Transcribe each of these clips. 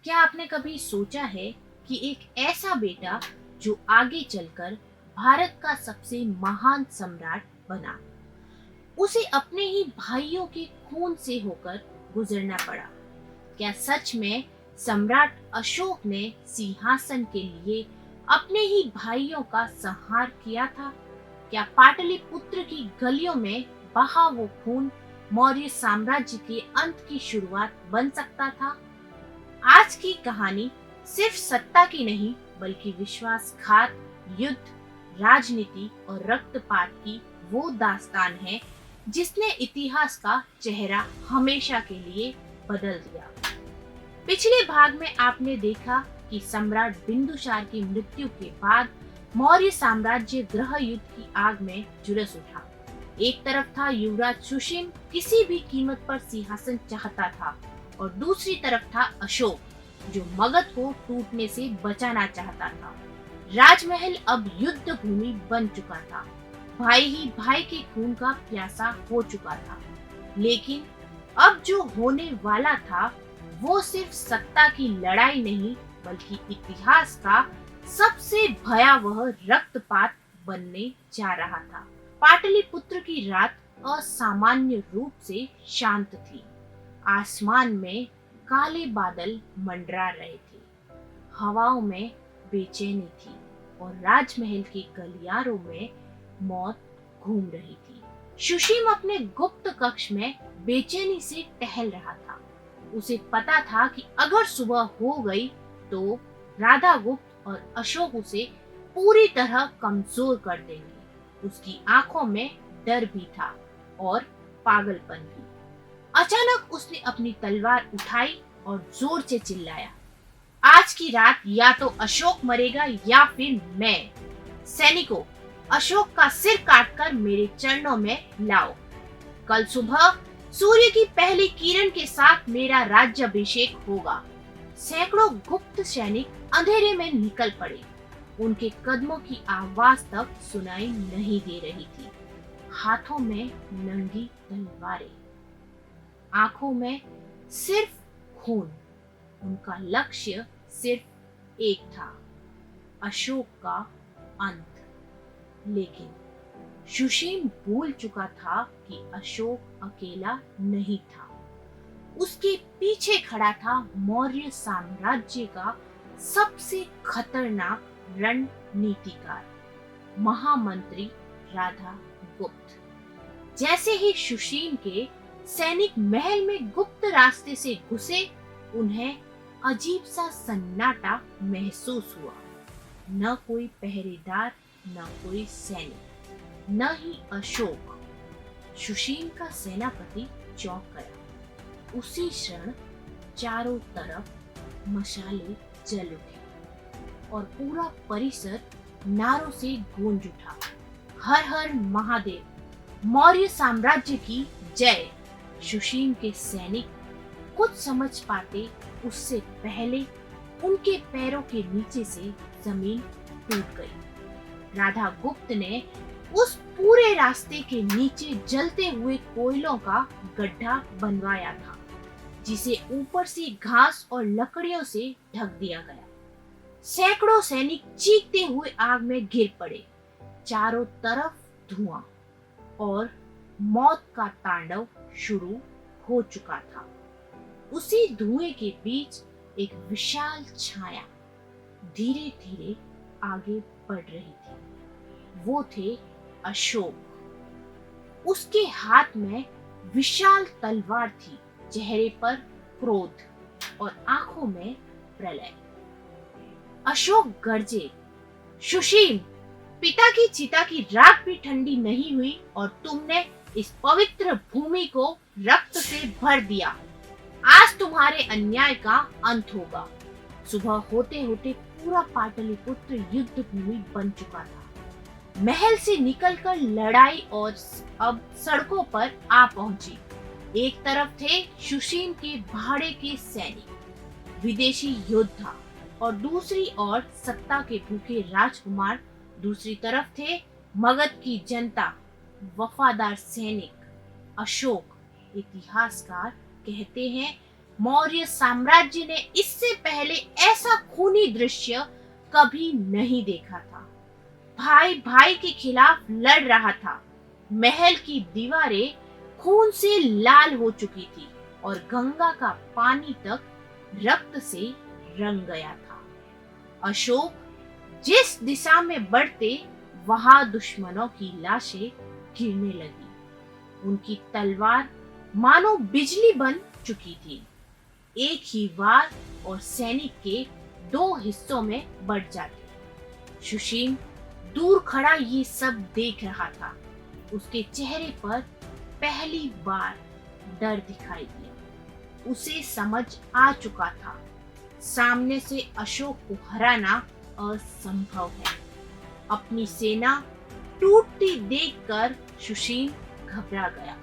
क्या आपने कभी सोचा है कि एक ऐसा बेटा जो आगे चलकर भारत का सबसे महान सम्राट बना, उसे अपने ही भाइयों के खून से होकर गुजरना पड़ा? क्या सच में सम्राट अशोक ने सिंहासन के लिए अपने ही भाइयों का संहार किया था? क्या पाटलिपुत्र की गलियों में बहा वो खून मौर्य साम्राज्य के अंत की शुरुआत बन सकता था? आज की कहानी सिर्फ सत्ता की नहीं, बल्कि विश्वासघात, युद्ध, राजनीति और रक्तपात की वो दास्तान है जिसने इतिहास का चेहरा हमेशा के लिए बदल दिया। पिछले भाग में आपने देखा कि सम्राट बिंदुसार की मृत्यु के बाद मौर्य साम्राज्य गृह युद्ध की आग में झुलस उठा। एक तरफ था युवराज सुशील, किसी भी कीमत पर सिंहासन चाहता था, और दूसरी तरफ था अशोक, जो मगध को टूटने से बचाना चाहता था। राजमहल अब युद्ध भूमि बन चुका था, भाई ही भाई के खून का प्यासा हो चुका था। लेकिन अब जो होने वाला था वो सिर्फ सत्ता की लड़ाई नहीं, बल्कि इतिहास का सबसे भयावह रक्तपात बनने जा रहा था। पाटलिपुत्र की रात असामान्य रूप से शांत थी। आसमान में काले बादल मंडरा रहे थे, हवाओं में बेचैनी थी और राजमहल के गलियारों में मौत घूम रही थी। सुशीम अपने गुप्त कक्ष में बेचैनी से टहल रहा था। उसे पता था कि अगर सुबह हो गई तो राधा गुप्त और अशोक उसे पूरी तरह कमजोर कर देंगे। उसकी आंखों में डर भी था और पागलपन भी। अचानक उसने अपनी तलवार उठाई और जोर से चिल्लाया, आज की रात या तो अशोक मरेगा या फिर मैं। सैनिकों, अशोक का सिर काटकर मेरे चरणों में लाओ। कल सुबह सूर्य की पहली किरण के साथ मेरा राज्याभिषेक होगा। सैकड़ों गुप्त सैनिक अंधेरे में निकल पड़े। उनके कदमों की आवाज तक सुनाई नहीं दे रही थी। हाथों में नंगी तलवारें, आंखों में सिर्फ खून। उनका लक्ष्य सिर्फ एक था, अशोक का अंत। लेकिन सुशील भूल चुका था कि अशोक अकेला नहीं था। उसके पीछे खड़ा था मौर्य साम्राज्य का सबसे खतरनाक रणनीतिकार, महामंत्री राधा गुप्त। जैसे ही सुशील के सैनिक महल में गुप्त रास्ते से घुसे, उन्हें अजीब सा सन्नाटा महसूस हुआ। न कोई पहरेदार, न कोई सैनिक, न ही अशोक। सुशील का सेनापति चौंक गया। उसी क्षण चारों तरफ मशाले जल उठी और पूरा परिसर नारों से गूंज उठा। हर हर महादेव, मौर्य साम्राज्य की जय। सुशील के सैनिक कुछ समझ पाते उससे पहले उनके पैरों के नीचे से जमीन टूट गई। राधा गुप्त ने उस पूरे रास्ते के नीचे जलते हुए कोयलों का गड्ढा बनवाया था, जिसे ऊपर से घास और लकड़ियों से ढक दिया गया। सैकड़ों सैनिक चीखते हुए आग में गिर पड़े। चारों तरफ धुआं और मौत का तांडव शुरू हो चुका था। उसी धुएं के बीच एक विशाल छाया धीरे धीरे आगे बढ़ रही थी। वो थे अशोक। उसके हाथ में विशाल तलवार थी, चेहरे पर क्रोध और आंखों में प्रलय। अशोक गरजे, सुशील, पिता की चिता की राख भी ठंडी नहीं हुई और तुमने इस पवित्र भूमि को रक्त से भर दिया। आज तुम्हारे अन्याय का अंत होगा। सुबह होते होते पूरा पाटलिपुत्र युद्ध भूमि बन चुका था। महल से निकलकर लड़ाई और अब सड़कों पर आ पहुंची। एक तरफ थे सुशील के भाड़े के सैनिक, विदेशी योद्धा, और दूसरी ओर सत्ता के भूखे राजकुमार। दूसरी तरफ थे मगध की जनता, वफादार सैनिक। अशोक, इतिहासकार कहते हैं, मौर्य साम्राज्य ने इससे पहले ऐसा खूनी दृश्य कभी नहीं देखा था। भाई भाई के खिलाफ लड़ रहा था। महल की दीवारें खून से लाल हो चुकी थी और गंगा का पानी तक रक्त से रंग गया था। अशोक जिस दिशा में बढ़ते, वहां दुश्मनों की लाशें गिरने लगी। उनकी तलवार मानो बिजली बन चुकी थी। एक ही वार और सैनिक के दो हिस्सों में बढ़ जाते। सुशील दूर खड़ा ये सब देख रहा था। उसके चेहरे पर पहली बार डर दिखाई दिया। उसे समझ आ चुका था, सामने से अशोक को हराना असंभव है। अपनी सेना टूटती देखकर सुशील घबरा गया।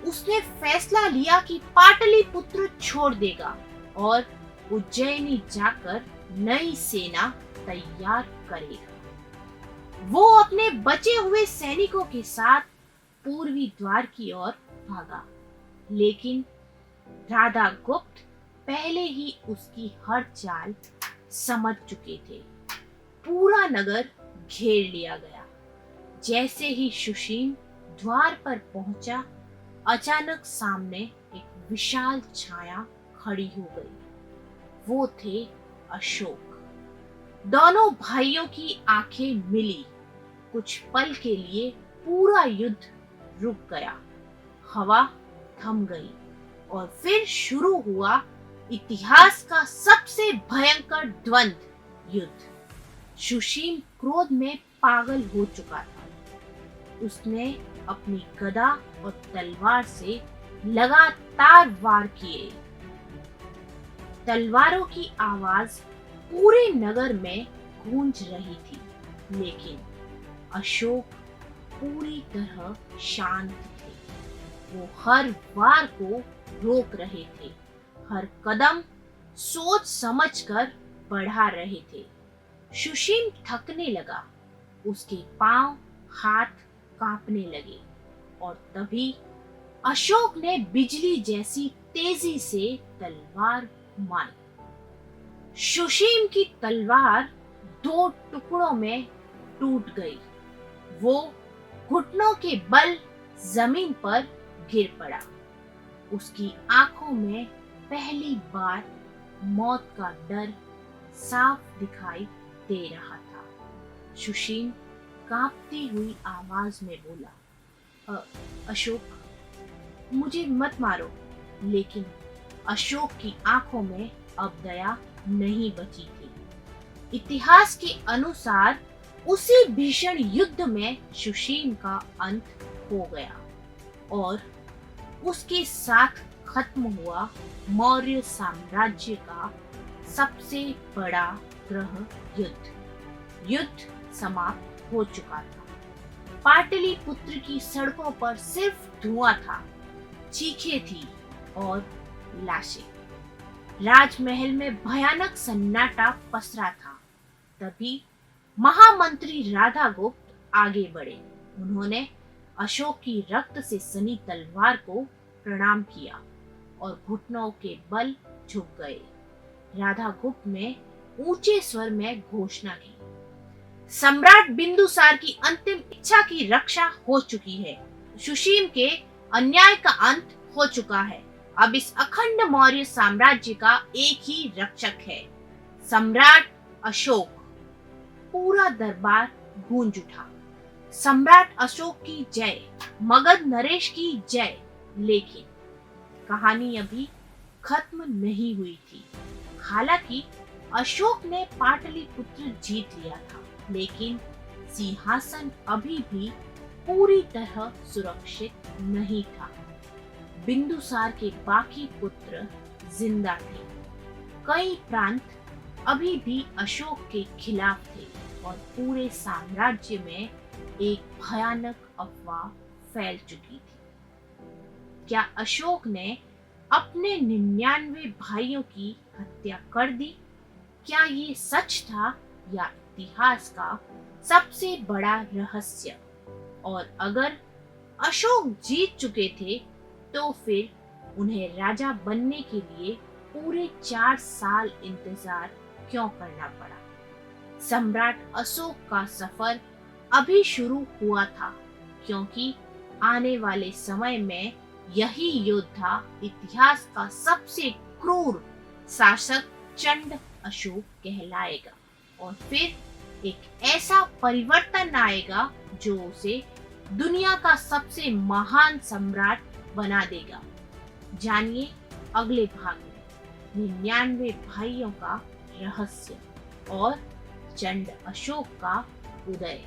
उसने फैसला लिया कि पाटलिपुत्र छोड़ देगा और उज्जैनी जाकर नई सेना तैयार करेगा। वो अपने बचे हुए सैनिकों के साथ पूर्वी द्वार की ओर भागा, लेकिन राधागुप्त पहले ही उसकी हर चाल समझ चुके थे। पूरा नगर घेर लिया गया। जैसे ही सुशील द्वार पर पहुंचा, अचानक सामने एक विशाल छाया खड़ी हो गई। वो थे अशोक। दोनों भाइयों की आंखें मिली। कुछ पल के लिए पूरा युद्ध रुक गया। हवा थम गई और फिर शुरू हुआ इतिहास का सबसे भयंकर द्वंद्व युद्ध। सुशील क्रोध में पागल हो चुका था। उसने अपनी गदा और तलवार से लगातार वार किए। तलवारों की आवाज पूरे नगर में गूंज रही थी, लेकिन अशोक पूरी तरह शांत थे। वो हर वार को रोक रहे थे, हर कदम सोच समझकर बढ़ा रहे थे। सुशील थकने लगा। उसके पांव हाथ कांपने लगे और तभी अशोक ने बिजली जैसी तेजी से तलवार घुमाई। सुशील की तलवार दो टुकड़ों में टूट गई। वो घुटनों के बल जमीन पर गिर पड़ा। उसकी आंखों में पहली बार मौत का डर साफ दिखाई दे रहा था। सुशील कांपती हुई आवाज में बोला, अशोक, मुझे मत मारो। लेकिन अशोक की आंखों में अब दया नहीं बची थी। इतिहास के अनुसार उसी भीषण युद्ध में सुशील का अंत हो गया और उसके साथ खत्म हुआ मौर्य साम्राज्य का सबसे बड़ा ग्रह युद्ध। युद्ध समाप्त हो चुका था। पाटलिपुत्र की सड़कों पर सिर्फ धुआं था, चीखें थी और लाशें। राजमहल में भयानक सन्नाटा पसरा था। तभी महामंत्री राधागुप्त आगे बढ़े। उन्होंने अशोक की रक्त से सनी तलवार को प्रणाम किया और घुटनों के बल झुक गए। राधागुप्त ने ऊंचे स्वर में घोषणा की, सम्राट बिंदुसार की अंतिम इच्छा की रक्षा हो चुकी है। सुशील के अन्याय का अंत हो चुका है। अब इस अखंड मौर्य साम्राज्य का एक ही रक्षक है, सम्राट अशोक। पूरा दरबार गूंज उठा, सम्राट अशोक की जय, मगध नरेश की जय। लेकिन कहानी अभी खत्म नहीं हुई थी। हालांकि अशोक ने पाटलिपुत्र जीत लिया था, लेकिन सिंहासन अभी भी पूरी तरह सुरक्षित नहीं था। बिंदुसार के बाकी पुत्र जिंदा थे। कई प्रांत अभी भी अशोक के खिलाफ थे और पूरे साम्राज्य में एक भयानक अफवाह फैल चुकी थी। क्या अशोक ने अपने 99 भाइयों की हत्या कर दी? क्या ये सच था या इतिहास का सबसे बड़ा रहस्य? और अगर अशोक जीत चुके थे, तो फिर उन्हें राजा बनने के लिए पूरे 4 साल इंतजार क्यों करना पड़ा? सम्राट अशोक का सफर अभी शुरू हुआ था, क्योंकि आने वाले समय में यही योद्धा इतिहास का सबसे क्रूर शासक चंड अशोक कहलाएगा। और फिर एक ऐसा परिवर्तन आएगा जो उसे दुनिया का सबसे महान सम्राट बना देगा। जानिए अगले भाग में 99 भाइयों का रहस्य और चंड अशोक का उदय।